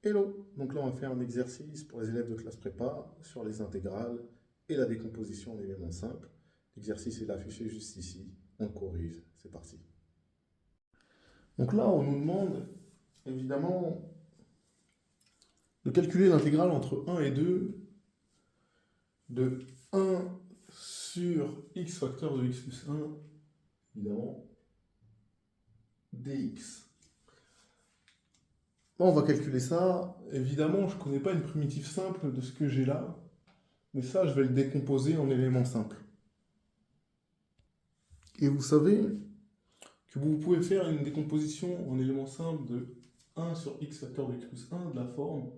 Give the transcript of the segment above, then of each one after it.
Hello! Donc là, on va faire un exercice pour les élèves de classe prépa sur les intégrales et la décomposition en éléments simples. L'exercice est affiché juste ici. On le corrige. C'est parti. Donc là, on nous demande évidemment de calculer l'intégrale entre 1 et 2 de 1 sur x facteur de x plus 1, évidemment, dx. Bon, on va calculer ça. Évidemment, je ne connais pas une primitive simple de ce que j'ai là, mais ça, je vais le décomposer en éléments simples. Et vous savez que vous pouvez faire une décomposition en éléments simples de 1 sur x facteur de x plus 1 de la forme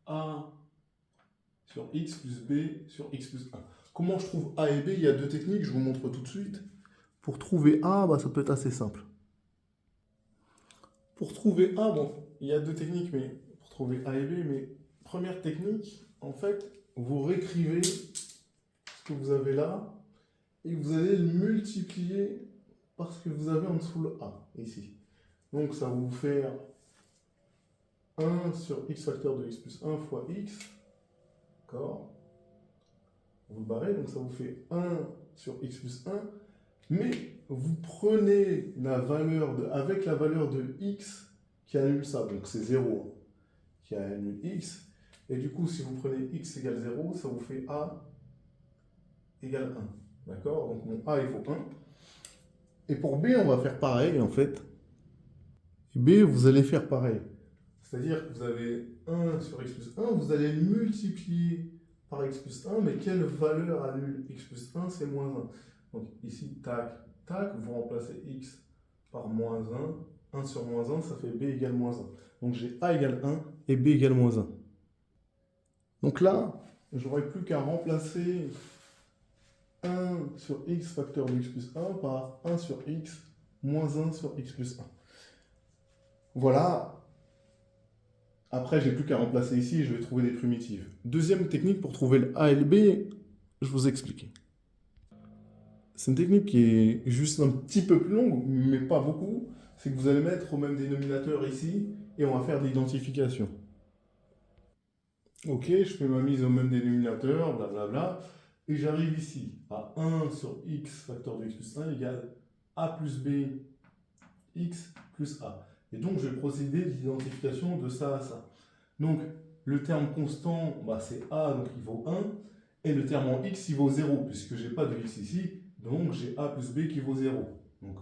a sur x plus b sur x plus 1. Comment je trouve a et b? Il y a deux techniques, je vous montre tout de suite. Pour trouver a, ça peut être assez simple. Pour trouver a, bon, il y a deux techniques, mais pour trouver a et b, mais première technique, en fait, vous réécrivez ce que vous avez là, et vous allez le multiplier par ce que vous avez en dessous le a, ici. Donc ça va vous faire 1 sur x facteur de x plus 1 fois x, d'accord? Vous le barrez, donc ça vous fait 1 sur x plus 1, mais vous prenez la valeur avec la valeur de x qui annule ça, donc c'est 0, qui annule x, et du coup, si vous prenez x égale 0, ça vous fait a égale 1, d'accord? Donc mon a, il faut 1. Et pour b, on va faire pareil, en fait. Et b, vous allez faire pareil. C'est-à-dire que vous avez 1 sur x plus 1, vous allez le multiplier par x plus 1, mais quelle valeur annule x plus 1? C'est moins 1. Donc ici, tac, tac, vous remplacez x par moins 1. 1 sur moins 1, ça fait b égale moins 1. Donc j'ai a égale 1 et b égale moins 1. Donc là, j'aurais plus qu'à remplacer 1 sur x facteur de x plus 1 par 1 sur x moins 1 sur x plus 1. Voilà. Après, j'ai plus qu'à remplacer ici et je vais trouver des primitives. Deuxième technique pour trouver le a et le b, je vous explique. C'est une technique qui est juste un petit peu plus longue, mais pas beaucoup. C'est que vous allez mettre au même dénominateur ici et on va faire de l'identification. Ok, je fais ma mise au même dénominateur, blablabla, et j'arrive ici à 1 sur x facteur de x plus 1 égale a plus b x plus a. Et donc, je vais procéder de l'identification de ça à ça. Donc, le terme constant, c'est a, donc il vaut 1. Et le terme en x, il vaut 0, puisque je n'ai pas de x ici. Donc, j'ai a plus b qui vaut 0. Donc,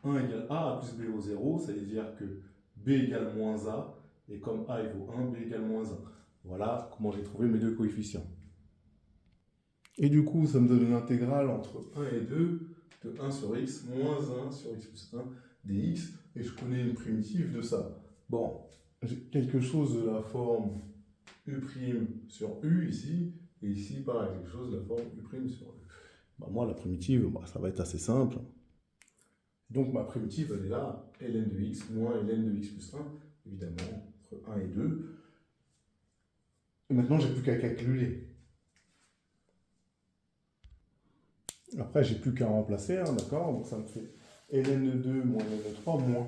1 égale a plus b vaut 0. Ça veut dire que b égale moins a. Et comme a il vaut 1, b égale moins 1. Voilà comment j'ai trouvé mes deux coefficients. Et du coup, ça me donne une intégrale entre 1 et 2 de 1 sur x moins 1 sur x plus 1 dx. Et je connais une primitive de ça. Bon, j'ai quelque chose de la forme u' sur u ici, et ici, pareil, quelque chose de la forme u' sur u. Moi, la primitive, ça va être assez simple. Donc, ma primitive, elle est là, ln de x moins ln de x plus 1, évidemment, entre 1 et 2. Et maintenant, j'ai plus qu'à calculer. Après, j'ai plus qu'à remplacer, d'accord? Donc, ça me fait ln de 2 moins ln de 3 moins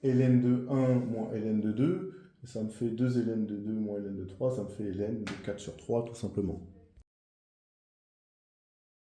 ln de 1 moins ln de 2. Et ça me fait 2 ln de 2 moins ln de 3, ça me fait ln de 4 sur 3, tout simplement.